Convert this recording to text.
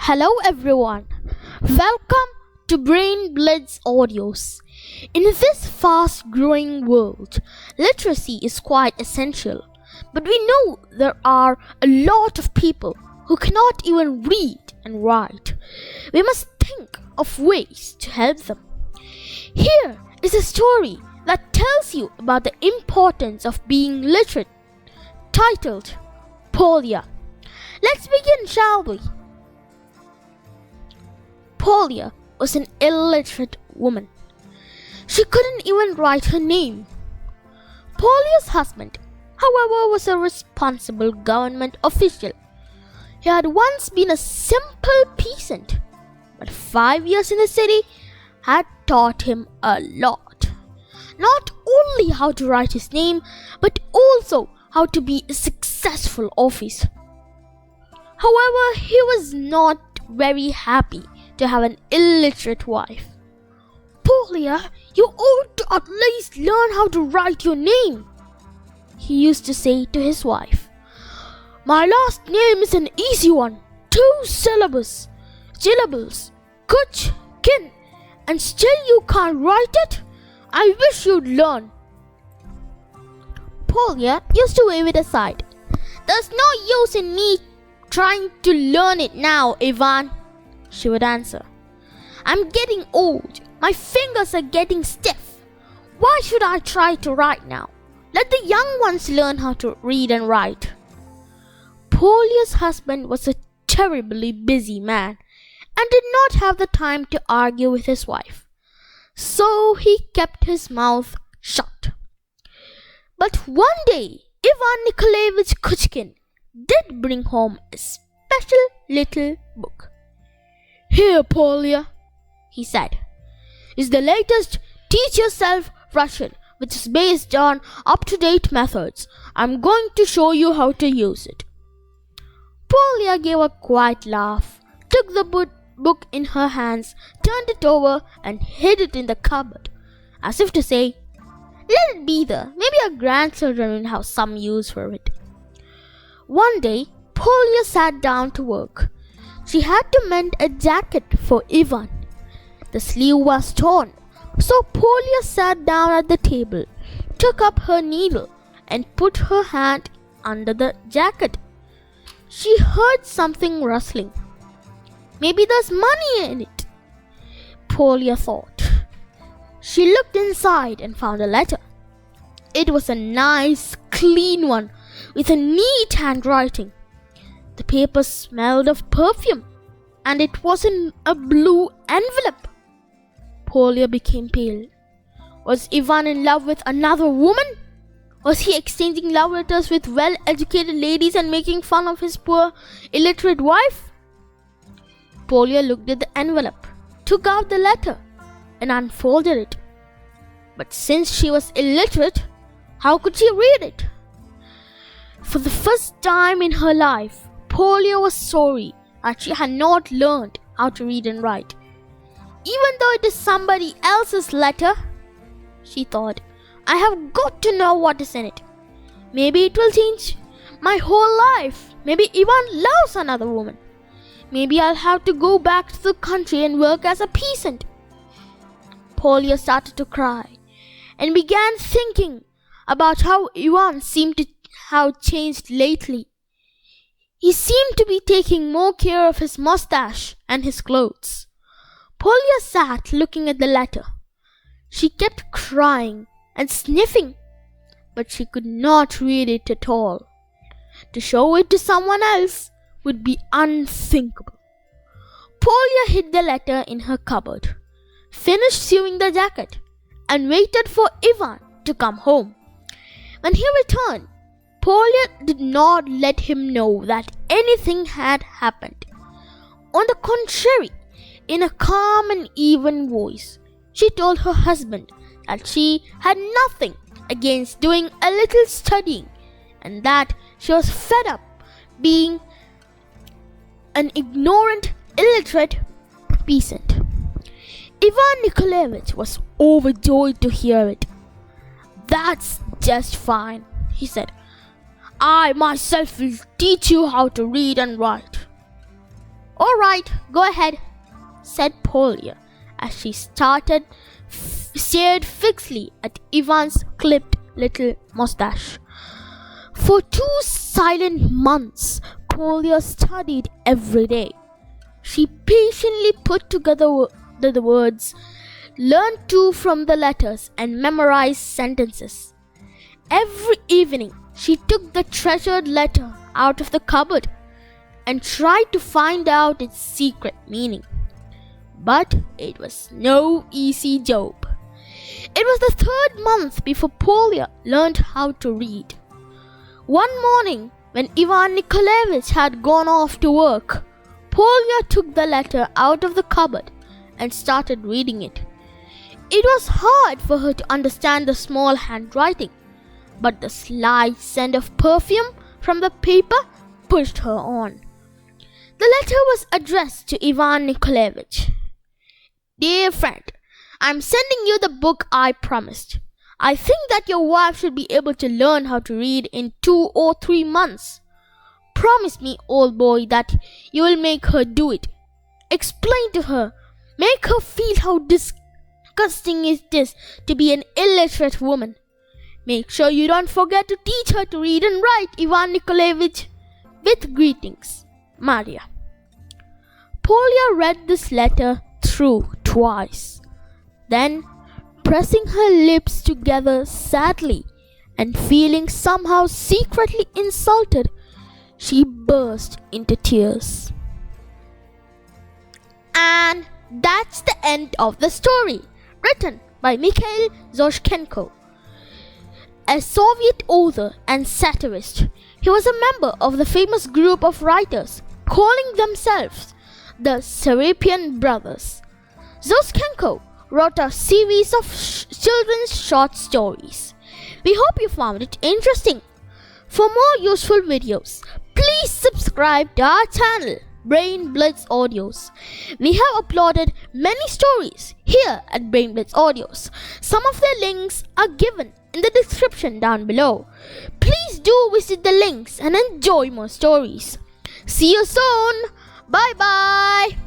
Hello everyone, welcome to Brain Blitz Audios. In this fast-growing world, literacy is quite essential, but we know there are a lot of people who cannot even read and write. We must think of ways to help them. Here is a story that tells you about the importance of being literate, titled Polya. Let's begin, shall we? Polya was an illiterate woman. She couldn't even write her name. Polya's husband, however, was a responsible government official. He had once been a simple peasant, but 5 years in the city had taught him a lot. Not only how to write his name, but also how to be a successful officer. However, he was not very happy to have an illiterate wife. "Polya, you ought to at least learn how to write your name," he used to say to his wife. "My last name is an easy one, 2 syllables, Kuch-kin, and still you can't write it? I wish you'd learn." Polya used to wave it aside. "There's no use in me trying to learn it now, Ivan," she would answer. "I'm getting old. My fingers are getting stiff. Why should I try to write now? Let the young ones learn how to read and write." Polya's husband was a terribly busy man and did not have the time to argue with his wife, so he kept his mouth shut. But one day, Ivan Nikolaevich Kuch-kin did bring home a special little book. "Here, Polya," he said, "is the latest Teach Yourself Russian, which is based on up-to-date methods. I'm going to show you how to use it." Polya gave a quiet laugh, took the book in her hands, turned it over, and hid it in the cupboard, as if to say, "Let it be there. Maybe our grandchildren will have some use for it." One day, Polya sat down to work. She had to mend a jacket for Ivan. The sleeve was torn, so Polya sat down at the table, took up her needle, and put her hand under the jacket. She heard something rustling. "Maybe there's money in it," Polya thought. She looked inside and found a letter. It was a nice, clean one with a neat handwriting. The paper smelled of perfume, and it was in a blue envelope. Polya became pale. Was Ivan in love with another woman? Was he exchanging love letters with well-educated ladies and making fun of his poor, illiterate wife? Polya looked at the envelope, took out the letter, and unfolded it. But since she was illiterate, how could she read it? For the first time in her life, Polya was sorry that she had not learned how to read and write. "Even though it is somebody else's letter," she thought, "I have got to know what is in it. Maybe it will change my whole life. Maybe Ivan loves another woman. Maybe I'll have to go back to the country and work as a peasant." Polya started to cry and began thinking about how Ivan seemed to have changed lately. He seemed to be taking more care of his mustache and his clothes. Polya sat looking at the letter. She kept crying and sniffing, but she could not read it at all. To show it to someone else would be unthinkable. Polya hid the letter in her cupboard, finished sewing the jacket, and waited for Ivan to come home. When he returned, Polya did not let him know that anything had happened. On the contrary, in a calm and even voice, she told her husband that she had nothing against doing a little studying and that she was fed up being an ignorant, illiterate peasant. Ivan Nikolaevich was overjoyed to hear it. "That's just fine," he said. "I myself will teach you how to read and write." All right, go ahead, said Polya as she stared fixedly at Ivan's clipped little mustache. For 2 silent months, Polya studied every day. She patiently put together the words, learned 2 from the letters, and memorized sentences. Every evening, she took the treasured letter out of the cupboard and tried to find out its secret meaning. But it was no easy job. It was the 3rd month before Polya learned how to read. One morning, when Ivan Nikolaevich had gone off to work, Polya took the letter out of the cupboard and started reading it. It was hard for her to understand the small handwriting, but the slight scent of perfume from the paper pushed her on. The letter was addressed to Ivan Nikolaevich. Dear friend, I am sending you the book I promised. I think that your wife should be able to learn how to read in 2 or 3 months. Promise me, old boy, that you will make her do it. Explain to her. Make her feel how disgusting it is to be an illiterate woman. Make sure you don't forget to teach her to read and write, Ivan Nikolaevich. With greetings, Maria. Polya read this letter through twice. Then, pressing her lips together sadly and feeling somehow secretly insulted, she burst into tears. And that's the end of the story, written by Mikhail Zoshchenko. A Soviet author and satirist, he was a member of the famous group of writers calling themselves the Serapian Brothers. Zoshchenko wrote a series of children's short stories. We hope you found it interesting. For more useful videos, please subscribe to our channel, Brain Blitz Audios. We have uploaded many stories here at Brain Blitz Audios. Some of their links are given in the description down below. Please do visit the links and enjoy more stories. See you soon. Bye bye.